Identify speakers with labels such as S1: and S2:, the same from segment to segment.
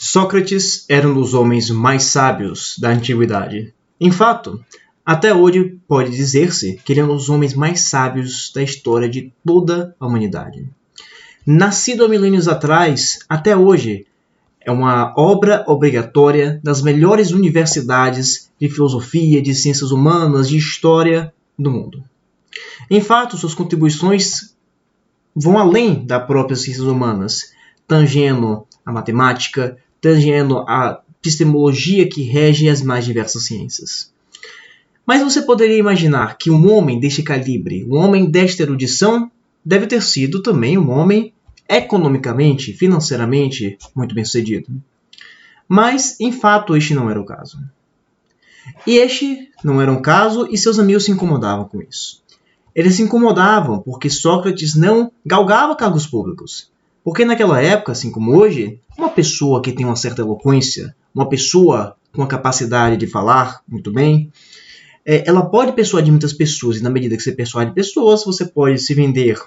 S1: Sócrates era um dos homens mais sábios da antiguidade. Em fato, até hoje pode dizer-se que ele é um dos homens mais sábios da história de toda a humanidade. Nascido há milênios atrás, até hoje, é uma obra obrigatória das melhores universidades de filosofia, de ciências humanas, de história do mundo. Em fato, suas contribuições vão além das próprias ciências humanas, tangendo a matemática, tangendo a epistemologia que rege as mais diversas ciências. Mas você poderia imaginar que um homem deste calibre, um homem desta erudição, deve ter sido também um homem economicamente, financeiramente, muito bem sucedido. Mas, em fato, este não era o caso. E este não era um caso e seus amigos se incomodavam com isso. Eles se incomodavam porque Sócrates não galgava cargos públicos. Porque naquela época, assim como hoje, uma pessoa que tem uma certa eloquência, uma pessoa com a capacidade de falar muito bem, ela pode persuadir muitas pessoas. E na medida que você persuade pessoas, você pode se vender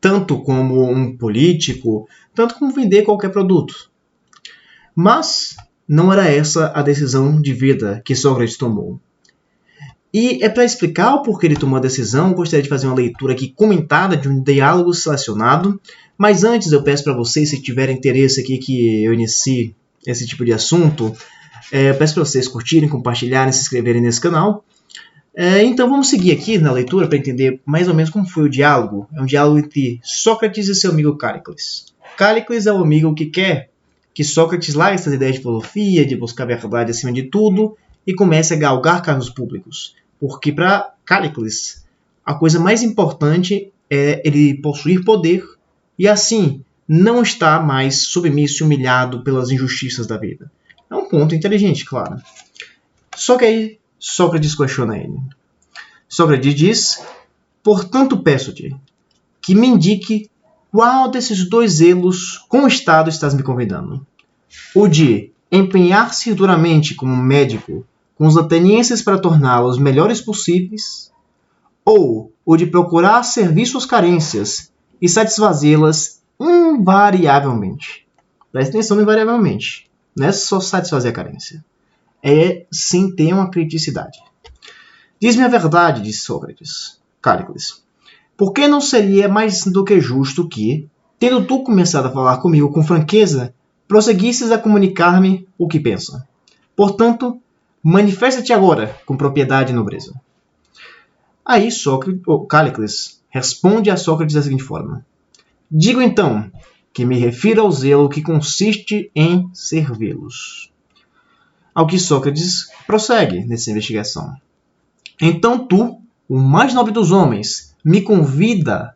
S1: tanto como um político, tanto como vender qualquer produto. Mas não era essa a decisão de vida que Sócrates tomou. E para explicar o porquê ele tomou a decisão, eu gostaria de fazer uma leitura aqui comentada de um diálogo selecionado. Mas antes eu peço para vocês, se tiverem interesse aqui que eu inicie esse tipo de assunto, eu peço para vocês curtirem, compartilharem, se inscreverem nesse canal. Então vamos seguir aqui na leitura para entender mais ou menos como foi o diálogo. É um diálogo entre Sócrates e seu amigo Cállicles. Cállicles é o amigo que quer que Sócrates largue essas ideias de filosofia, de buscar a verdade acima de tudo, e comece a galgar cargos públicos. Porque para Cállicles, a coisa mais importante é ele possuir poder e assim não estar mais submisso e humilhado pelas injustiças da vida. É um ponto inteligente, claro. Só que aí Sócrates questiona ele. Sócrates diz: portanto peço-te que me indique qual desses dois zelos com o Estado estás me convidando. O de empenhar-se duramente como médico com os atenienses para torná-los melhores possíveis, ou o de procurar servir suas carências e satisfazê-las invariavelmente. Presta atenção, invariavelmente. Não é só satisfazer a carência. É sim ter uma criticidade. Diz-me a verdade, disse Sócrates. Cállicles. Por que não seria mais do que justo que, tendo tu começado a falar comigo com franqueza, prosseguisses a comunicar-me o que pensa? Portanto, manifesta-te agora com propriedade e nobreza. Aí Cállicles responde a Sócrates da seguinte forma: digo então que me refiro ao zelo que consiste em servi-los. Ao que Sócrates prossegue nessa investigação. Então tu, o mais nobre dos homens, me convida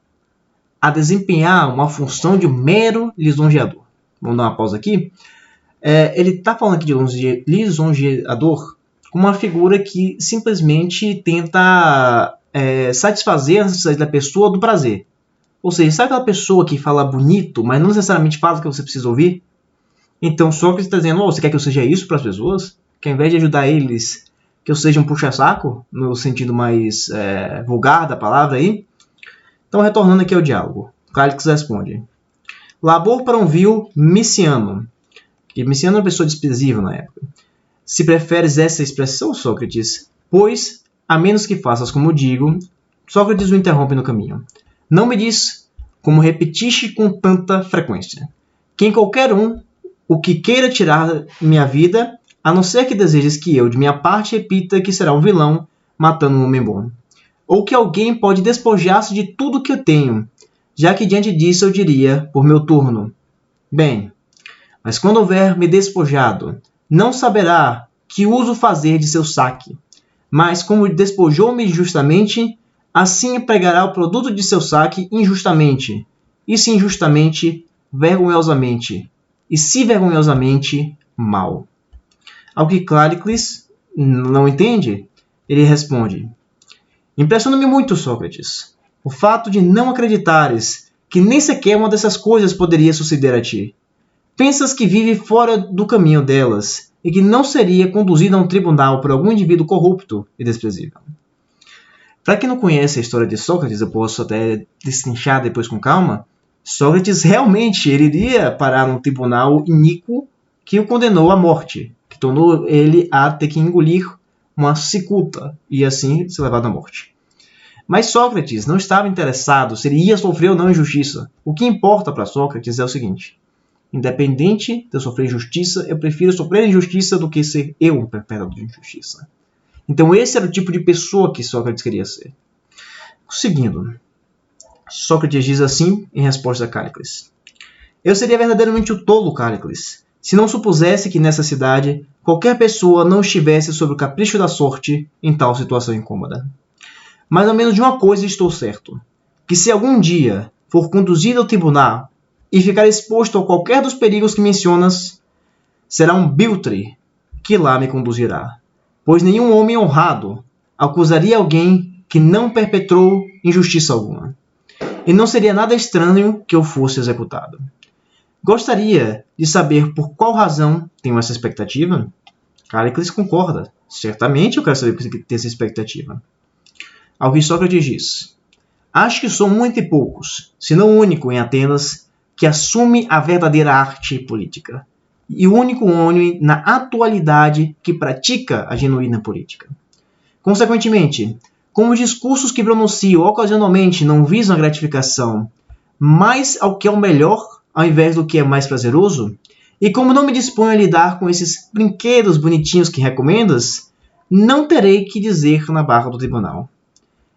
S1: a desempenhar uma função de mero lisonjeador. Vamos dar uma pausa aqui. Ele está falando aqui de lisonjeador como uma figura que simplesmente tenta satisfazer a necessidade da pessoa do prazer. Ou seja, sabe aquela pessoa que fala bonito, mas não necessariamente fala o que você precisa ouvir? Então Sócrates está dizendo: você quer que eu seja isso para as pessoas? Que ao invés de ajudar eles, que eu seja um puxa-saco, no sentido mais vulgar da palavra aí? Então, retornando aqui ao diálogo, Cállicles responde: labor para um vil Miciano. Que Miciano é uma pessoa desprezível na época. Se preferes essa expressão, Sócrates, pois, a menos que faças como digo, Sócrates o interrompe no caminho. Não me diz como repetiste com tanta frequência, que em qualquer o que queira tirar minha vida, a não ser que desejes que eu, de minha parte, repita que será um vilão matando um homem bom. Ou que alguém pode despojar-se de tudo que eu tenho, já que diante disso eu diria, por meu turno: bem, mas quando houver me despojado, não saberá que uso fazer de seu saque, mas como despojou-me injustamente, assim empregará o produto de seu saque injustamente, e se injustamente, vergonhosamente, e se vergonhosamente, mal. Ao que Cállicles não entende, ele responde: impressiona-me muito, Sócrates, o fato de não acreditares que nem sequer uma dessas coisas poderia suceder a ti. Pensas que vive fora do caminho delas e que não seria conduzido a um tribunal por algum indivíduo corrupto e desprezível. Para quem não conhece a história de Sócrates, eu posso até destrinchar depois com calma. Sócrates realmente iria parar num tribunal iníquo que o condenou à morte, que tornou ele a ter que engolir uma cicuta e assim ser levado à morte. Mas Sócrates não estava interessado se ele ia sofrer ou não injustiça. O que importa para Sócrates é o seguinte: independente de eu sofrer injustiça, eu prefiro sofrer injustiça do que ser eu um perpetrador de injustiça. Então esse era o tipo de pessoa que Sócrates queria ser. Seguindo, Sócrates diz assim em resposta a Cállicles: eu seria verdadeiramente o tolo, Cállicles, se não supusesse que nessa cidade qualquer pessoa não estivesse sob o capricho da sorte em tal situação incômoda. Mas ao menos de uma coisa estou certo, que se algum dia for conduzido ao tribunal e ficar exposto a qualquer dos perigos que mencionas, será um biltre que lá me conduzirá, pois nenhum homem honrado acusaria alguém que não perpetrou injustiça alguma, e não seria nada estranho que eu fosse executado. Gostaria de saber por qual razão tenho essa expectativa? Cállicles concorda. Certamente eu quero saber por que tem essa expectativa. Ao que Sócrates diz: acho que sou muito e poucos, se não o único em Atenas, que assume a verdadeira arte política, e o único homem na atualidade que pratica a genuína política. Consequentemente, como os discursos que pronuncio ocasionalmente não visam a gratificação, mas ao que é o melhor, ao invés do que é mais prazeroso, e como não me disponho a lidar com esses brinquedos bonitinhos que recomendas, não terei que dizer na barra do tribunal.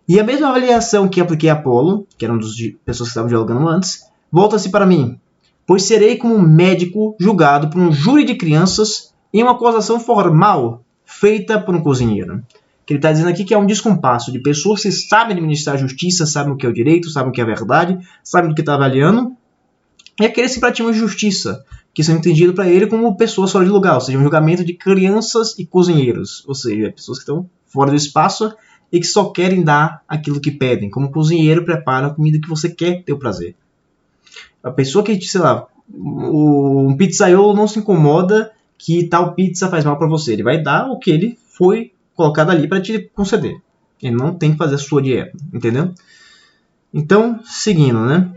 S1: E a mesma avaliação que apliquei a Apolo, que era uma das pessoas que estavam dialogando antes, volta-se para mim, pois serei como um médico julgado por um júri de crianças em uma acusação formal feita por um cozinheiro. Que ele está dizendo aqui que é um descompasso de pessoas que sabem administrar a justiça, sabem o que é o direito, sabem o que é a verdade, sabem do que está avaliando, e aqueles que praticam justiça, que são entendidos para ele como pessoas fora de lugar, ou seja, um julgamento de crianças e cozinheiros, ou seja, pessoas que estão fora do espaço e que só querem dar aquilo que pedem, como o cozinheiro prepara a comida que você quer ter o prazer. A pessoa que, sei lá, um pizzaiolo não se incomoda que tal pizza faz mal para você, ele vai dar o que ele foi colocado ali para te conceder. Ele não tem que fazer a sua dieta, entendeu? Então, seguindo, né?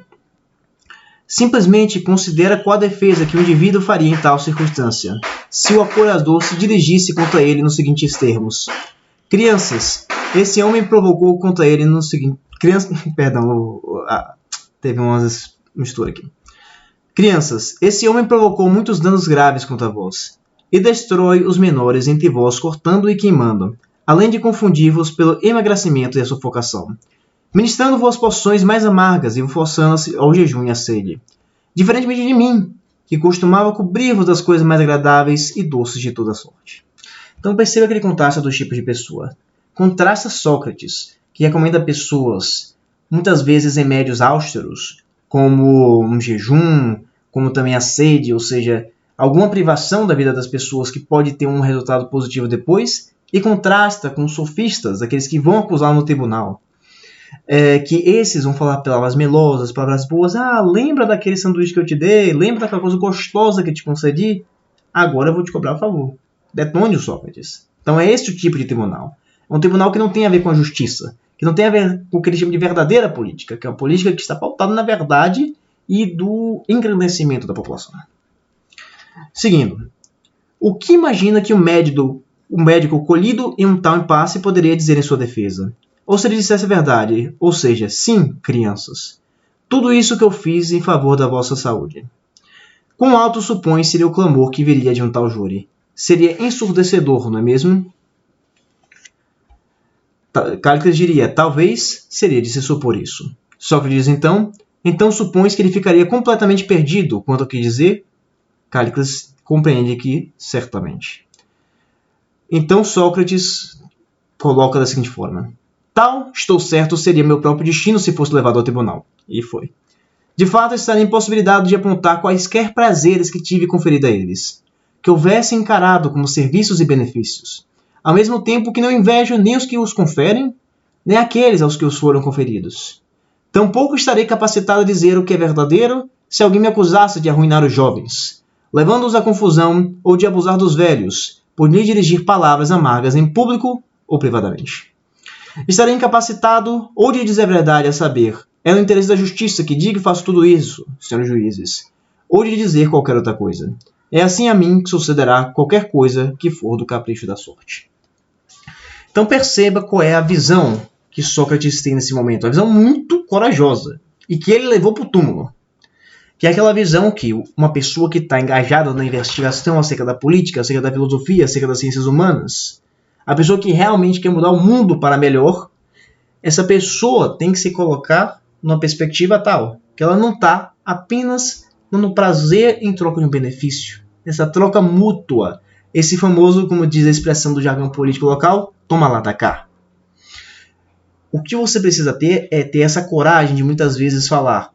S1: Simplesmente considera qual a defesa que o indivíduo faria em tal circunstância, se o apoiador se dirigisse contra ele nos seguintes termos: crianças, esse homem provocou contra ele no seguinte... teve umas mistura aqui. Crianças, esse homem provocou muitos danos graves contra vós, e destrói os menores entre vós, cortando e queimando, além de confundir-vos pelo emagrecimento e a sufocação, ministrando-vos poções mais amargas e forçando-se ao jejum e à sede, diferentemente de mim, que costumava cobrir-vos das coisas mais agradáveis e doces de toda sorte. Então perceba aquele contraste dos tipos de pessoa. Contrasta Sócrates, que recomenda pessoas, muitas vezes em médios austeros, como um jejum, como também a sede, ou seja, alguma privação da vida das pessoas que pode ter um resultado positivo depois, e contrasta com os sofistas, aqueles que vão acusar no tribunal. Que esses vão falar palavras melosas, palavras boas. Lembra daquele sanduíche que eu te dei? Lembra daquela coisa gostosa que eu te concedi? Agora eu vou te cobrar a favor. Detone o Sócrates. Então é esse o tipo de tribunal. É um tribunal que não tem a ver com a justiça, que não tem a ver com o que eles chamam de verdadeira política, que é uma política que está pautada na verdade e do engrandecimento da população. Seguindo. O que imagina que o médico colhido em um tal impasse poderia dizer em sua defesa? Ou se ele dissesse a verdade, ou seja, sim, crianças, tudo isso que eu fiz em favor da vossa saúde. Quão alto supõe seria o clamor que viria de um tal júri? Seria ensurdecedor, não é mesmo? Cállicles diria, talvez seria de se supor isso. Sócrates então supões que ele ficaria completamente perdido quanto ao que dizer? Cállicles compreende que certamente. Então Sócrates coloca da seguinte forma: tal, estou certo, seria meu próprio destino se fosse levado ao tribunal. E foi. De fato, estaria impossibilitado de apontar quaisquer prazeres que tive conferido a eles, que houvesse encarado como serviços e benefícios, ao mesmo tempo que não invejo nem os que os conferem, nem aqueles aos que os foram conferidos. Tampouco estarei capacitado a dizer o que é verdadeiro se alguém me acusasse de arruinar os jovens, levando-os à confusão ou de abusar dos velhos, por lhe dirigir palavras amargas em público ou privadamente. Estarei incapacitado ou de dizer a verdade, a saber, é no interesse da justiça que digo e faço tudo isso, senhores juízes, ou de dizer qualquer outra coisa. É assim a mim que sucederá qualquer coisa que for do capricho da sorte. Então perceba qual é a visão que Sócrates tem nesse momento. Uma visão muito corajosa e que ele levou para o túmulo. Que é aquela visão que uma pessoa que está engajada na investigação acerca da política, acerca da filosofia, acerca das ciências humanas, a pessoa que realmente quer mudar o mundo para melhor, essa pessoa tem que se colocar numa perspectiva tal, que ela não está apenas dando prazer em troca de um benefício. Essa troca mútua, esse famoso, como diz a expressão do jargão político local, toma lá da cá. O que você precisa ter é ter essa coragem de muitas vezes falar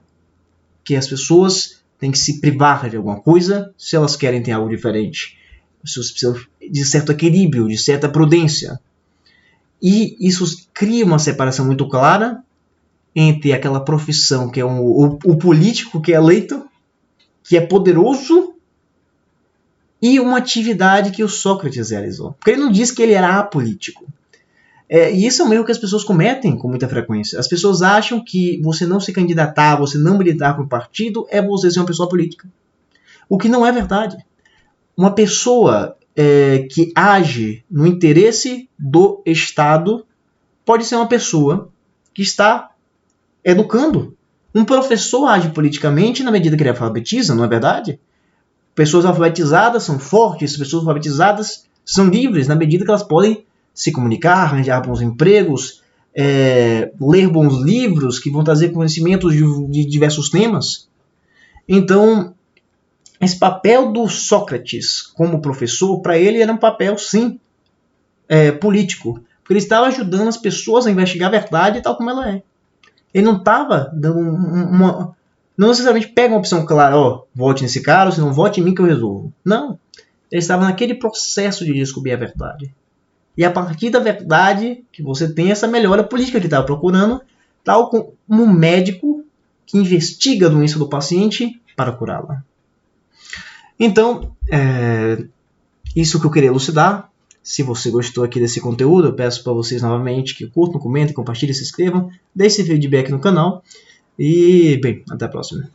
S1: que as pessoas têm que se privar de alguma coisa se elas querem ter algo diferente. As pessoas precisam de certo equilíbrio, de certa prudência. E isso cria uma separação muito clara entre aquela profissão que é o político que é eleito, que é poderoso, e uma atividade que o Sócrates realizou. Porque ele não diz que ele era apolítico. E isso é um erro que as pessoas cometem com muita frequência. As pessoas acham que você não se candidatar, você não militar para um partido, é você ser uma pessoa política. O que não é verdade. Uma pessoa que age no interesse do Estado pode ser uma pessoa que está educando. Um professor age politicamente na medida que ele alfabetiza, não é verdade? Pessoas alfabetizadas são fortes, pessoas alfabetizadas são livres na medida que elas podem se comunicar, arranjar bons empregos, ler bons livros que vão trazer conhecimentos de diversos temas. Então, esse papel do Sócrates como professor, para ele era um papel, sim, político. Porque ele estava ajudando as pessoas a investigar a verdade tal como ela é. Ele não estava dando não necessariamente pega uma opção clara, vote nesse cara, ou se não vote em mim que eu resolvo. Não. Ele estava naquele processo de descobrir a verdade. E a partir da verdade que você tem essa melhora política que ele estava procurando, tal como um médico que investiga a doença do paciente para curá-la. Então, isso que eu queria elucidar. Se você gostou aqui desse conteúdo, eu peço para vocês novamente que curtam, comentem, compartilhem, se inscrevam, deixem feedback no canal. E, bem, até a próxima.